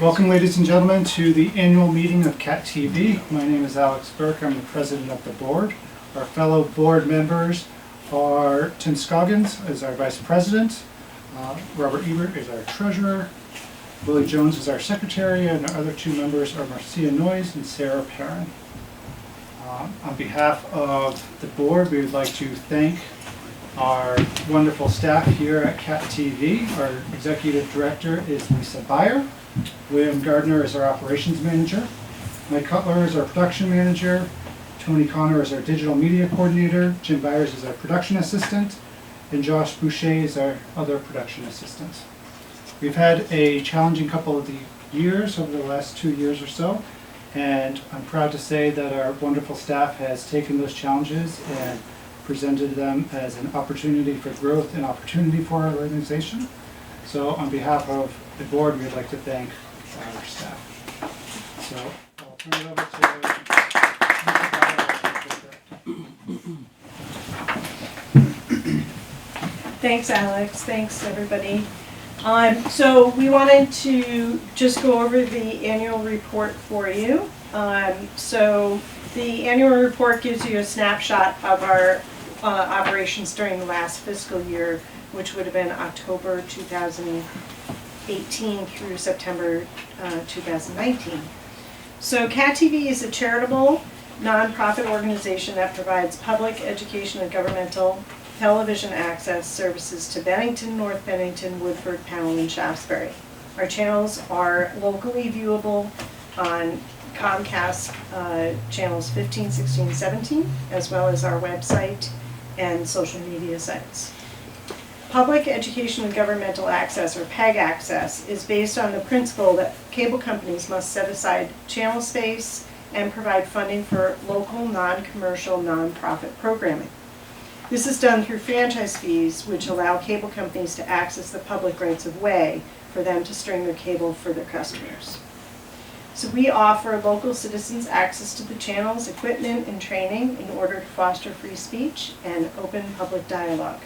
Welcome, ladies and gentlemen, to the annual meeting of CAT TV. My name is Alex Burke. I'm the president of the board. Our fellow board members are Tim Scoggins is our vice president, Robert Ebert is our treasurer, Willie Jones is our secretary, and our other two members are Marcia Noyes and Sarah Perrin. On behalf of the board, we would like to thank our wonderful staff here at CAT TV. Our executive director is Lisa Beyer. William Gardner is our operations manager. Mike Cutler is our production manager. Tony Connor is our digital media coordinator. Jim Byers is our production assistant. And Josh Boucher is our other production assistant. We've had a challenging couple of years over the last 2 years or so. And I'm proud to say that our wonderful staff has taken those challenges and presented them as an opportunity for growth and opportunity for our organization. So on behalf of the board, we would like to thank our staff. So I'll turn it over to Thanks, Alex. Thanks, everybody. So we wanted to just go over the annual report for you. So the annual report gives you a snapshot of our operations during the last fiscal year, which would have been October 2018 through September 2019. So CAT TV is a charitable, nonprofit organization that provides public education and governmental television access services to Bennington, North Bennington, Woodford, Powell, and Shaftesbury. Our channels are locally viewable on Comcast channels 15, 16, 17, as well as our website and social media sites. Public education and governmental access, or PEG access, is based on the principle that cable companies must set aside channel space and provide funding for local, non-commercial, non-profit programming. This is done through franchise fees, which allow cable companies to access the public rights of way for them to string their cable for their customers. So we offer local citizens access to the channels, equipment, and training in order to foster free speech and open public dialogue.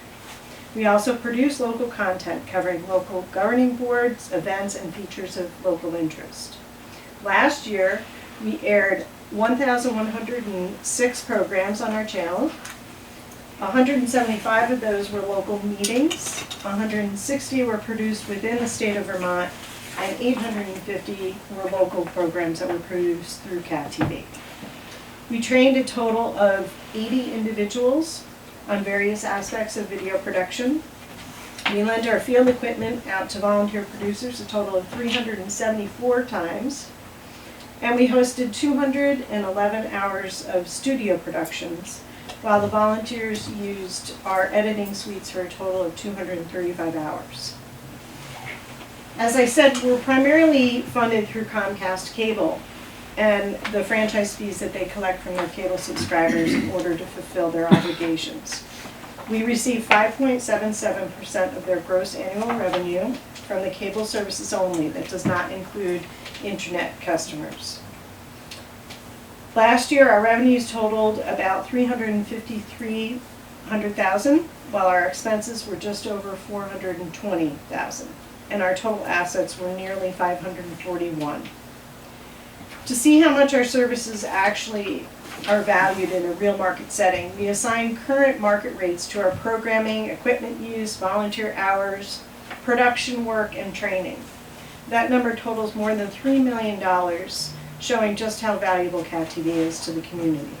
We also produce local content covering local governing boards, events, and features of local interest. Last year, we aired 1,106 programs on our channel. 175 of those were local meetings, 160 were produced within the state of Vermont, and 850 were local programs that were produced through CAT TV. We trained a total of 80 individuals on various aspects of video production. We lent our field equipment out to volunteer producers a total of 374 times, and we hosted 211 hours of studio productions, while the volunteers used our editing suites for a total of 235 hours. As I said, we're primarily funded through Comcast Cable and the franchise fees that they collect from their cable subscribers in order to fulfill their obligations. We receive 5.77% of their gross annual revenue from the cable services only. That does not include internet customers. Last year, our revenues totaled about $353,000, while our expenses were just over $420,000, and our total assets were nearly $541,000. To see how much our services actually are valued in a real market setting, we assign current market rates to our programming, equipment use, volunteer hours, production work, and training. That number totals more than $3 million, showing just how valuable CAT TV is to the community.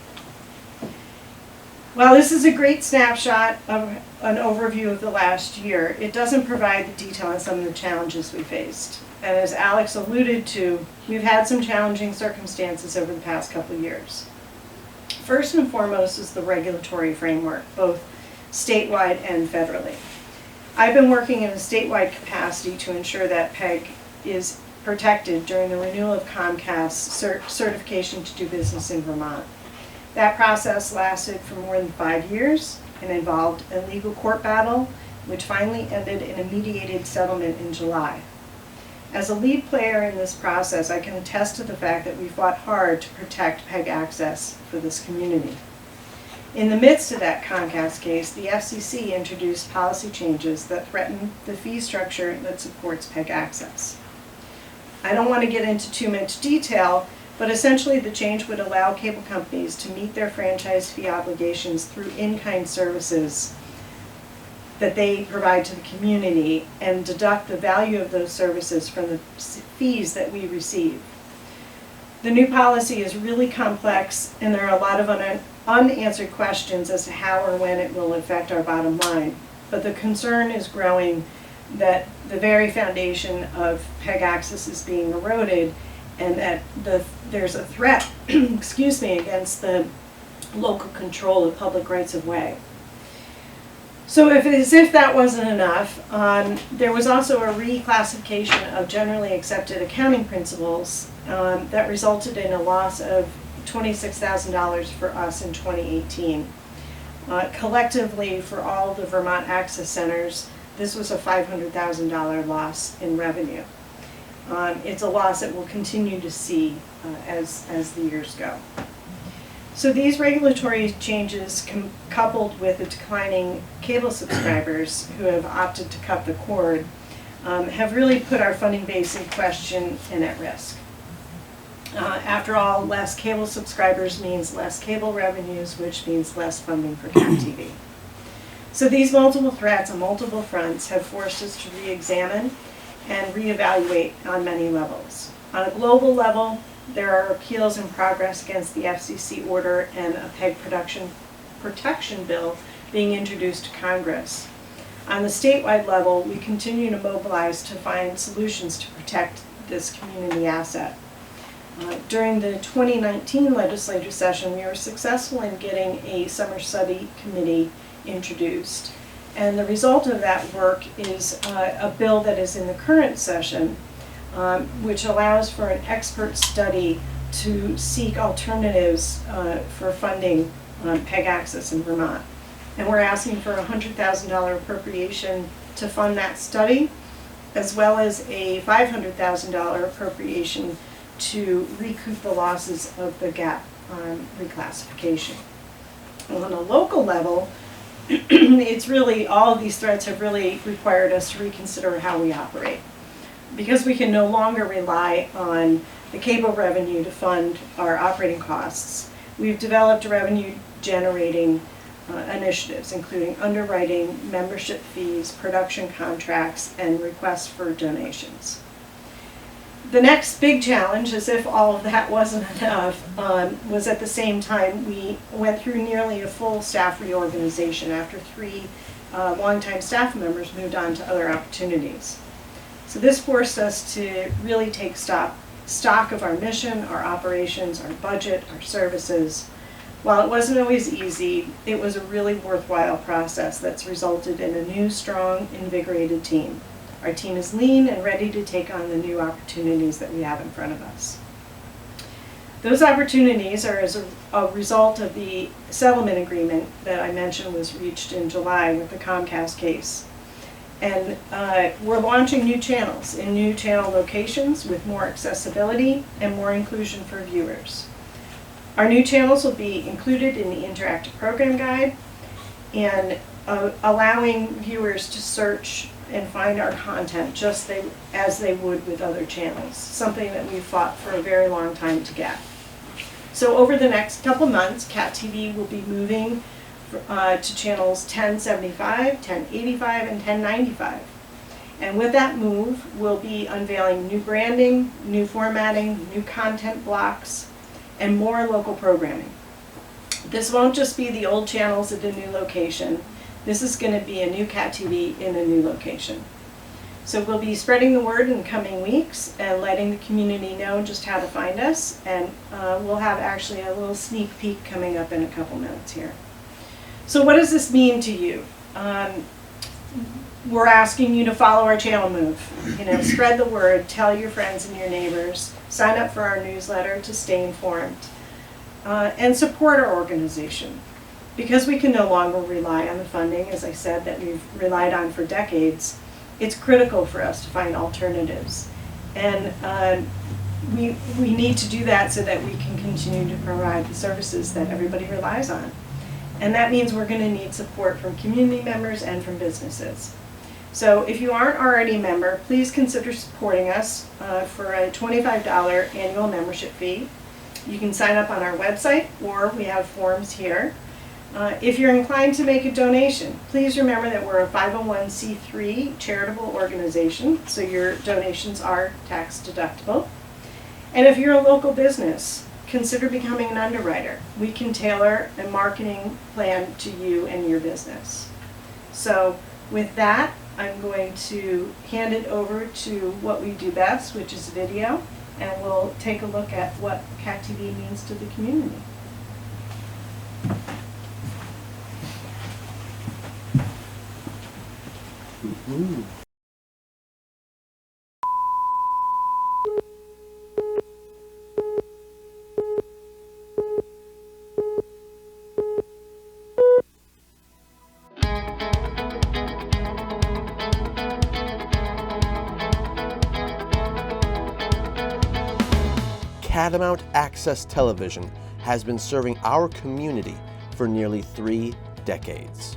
While this is a great snapshot of an overview of the last year, it doesn't provide the detail on some of the challenges we faced. And as Alex alluded to, we've had some challenging circumstances over the past couple of years. First and foremost is the regulatory framework, both statewide and federally. I've been working in a statewide capacity to ensure that PEG is protected during the renewal of Comcast's certification to do business in Vermont. That process lasted for more than 5 years and involved a legal court battle, which finally ended in a mediated settlement in July. As a lead player in this process, I can attest to the fact that we fought hard to protect PEG access for this community. In the midst of that Comcast case, the FCC introduced policy changes that threaten the fee structure that supports PEG access. I don't want to get into too much detail, but essentially the change would allow cable companies to meet their franchise fee obligations through in-kind services that they provide to the community and deduct the value of those services from the fees that we receive. The new policy is really complex, and there are a lot of unanswered questions as to how or when it will affect our bottom line. But the concern is growing that the very foundation of PEG access is being eroded, and that there's a threat excuse me, against the local control of public rights of way. So as if that wasn't enough, there was also a reclassification of generally accepted accounting principles that resulted in a loss of $26,000 for us in 2018. Collectively, for all the Vermont Access Centers, this was a $500,000 loss in revenue. It's a loss that we'll continue to see as the years go. So these regulatory changes, coupled with the declining cable subscribers who have opted to cut the cord, have really put our funding base in question and at risk. After all, less cable subscribers means less cable revenues, which means less funding for CAT TV. So these multiple threats on multiple fronts have forced us to re-examine and reevaluate on many levels. On a global level, there are appeals in progress against the FCC order and a PEG protection bill being introduced to Congress. On the statewide level, we continue to mobilize to find solutions to protect this community asset. During the 2019 legislature session, we were successful in getting a summer study committee introduced. And the result of that work is a bill that is in the current session, which allows for an expert study to seek alternatives for funding PEG access in Vermont. And we're asking for a $100,000 appropriation to fund that study, as well as a $500,000 appropriation to recoup the losses of the gap reclassification. And on a local level, it's really, all of these threats have really required us to reconsider how we operate. Because we can no longer rely on the cable revenue to fund our operating costs, we've developed revenue-generating initiatives, including underwriting, membership fees, production contracts, and requests for donations. The next big challenge, as if all of that wasn't enough, was at the same time we went through nearly a full staff reorganization after 3 longtime staff members moved on to other opportunities. So this forced us to really take stock of our mission, our operations, our budget, our services. While it wasn't always easy, it was a really worthwhile process that's resulted in a new, strong, invigorated team. Our team is lean and ready to take on the new opportunities that we have in front of us. Those opportunities are as a result of the settlement agreement that I mentioned was reached in July with the Comcast case. And we're launching new channels in new channel locations with more accessibility and more inclusion for viewers. Our new channels will be included in the interactive program guide and allowing viewers to search and find our content just as they would with other channels, something that we've fought for a very long time to get. So over the next couple months, CAT TV will be moving to channels 1075, 1085, and 1095. And with that move, we'll be unveiling new branding, new formatting, new content blocks, and more local programming. This won't just be the old channels at a new location. This is going to be a new CAT TV in a new location. So we'll be spreading the word in the coming weeks and letting the community know just how to find us. And we'll have actually a little sneak peek coming up in a couple minutes here. So what does this mean to you? We're asking you to follow our channel move. Spread the word, tell your friends and your neighbors, sign up for our newsletter to stay informed, and support our organization. Because we can no longer rely on the funding, as I said, that we've relied on for decades, it's critical for us to find alternatives. And we need to do that so that we can continue to provide the services that everybody relies on. And that means we're going to need support from community members and from businesses. So if you aren't already a member, please consider supporting us for a $25 annual membership fee. You can sign up on our website, or we have forms here. If you're inclined to make a donation, please remember that we're a 501c3 charitable organization, so your donations are tax deductible. And if you're a local business, consider becoming an underwriter. We can tailor a marketing plan to you and your business. So with that, I'm going to hand it over to what we do best, which is video, and we'll take a look at what Cat TV means to the community. Catamount Access Television has been serving our community for nearly 3 decades.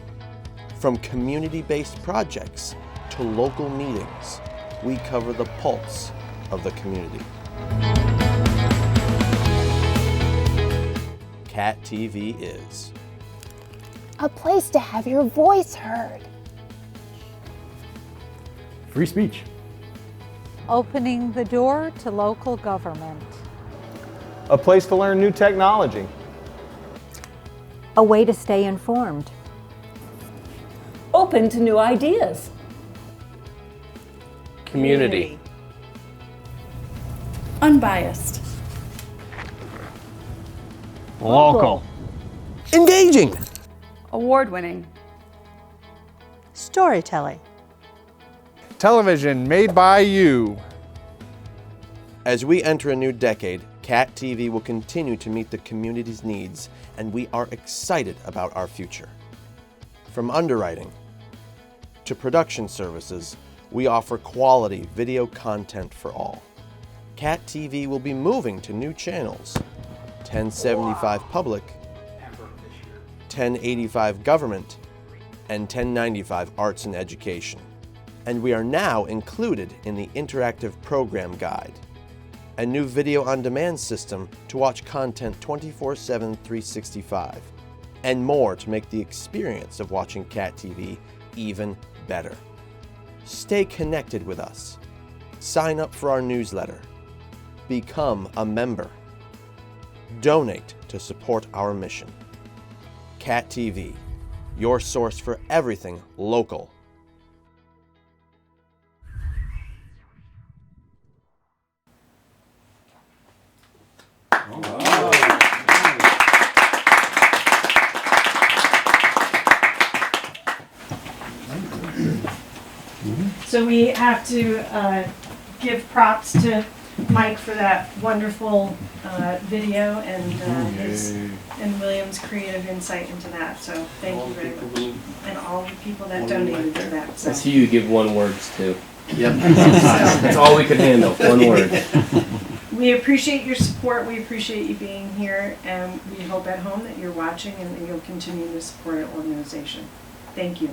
From community-based projects to local meetings, we cover the pulse of the community. Cat TV is a place to have your voice heard. Free speech. Opening the door to local government. A place to learn new technology. A way to stay informed. Open to new ideas. Community. Unbiased. Local. engaging. Award-winning. Storytelling. Television made by you. As we enter a new decade, Cat TV will continue to meet the community's needs, and we are excited about our future. From underwriting to production services, we offer quality video content for all. Cat TV will be moving to new channels: 1075 Public, 1085 Government, and 1095 Arts and Education. And we are now included in the Interactive Program Guide, a new video-on-demand system to watch content 24/7, 365, and more to make the experience of watching Cat TV even better. Stay connected with us. Sign up for our newsletter. Become a member. Donate to support our mission. Cat TV, your source for everything local. So we have to give props to Mike for that wonderful video and and William's creative insight into that. So thank you very much, and all the people that donated to that. So. I see you give one words too. Yep. That's all we could handle. One word. We appreciate your support. We appreciate you being here, and we hope at home that you're watching and that you'll continue to support our organization. Thank you.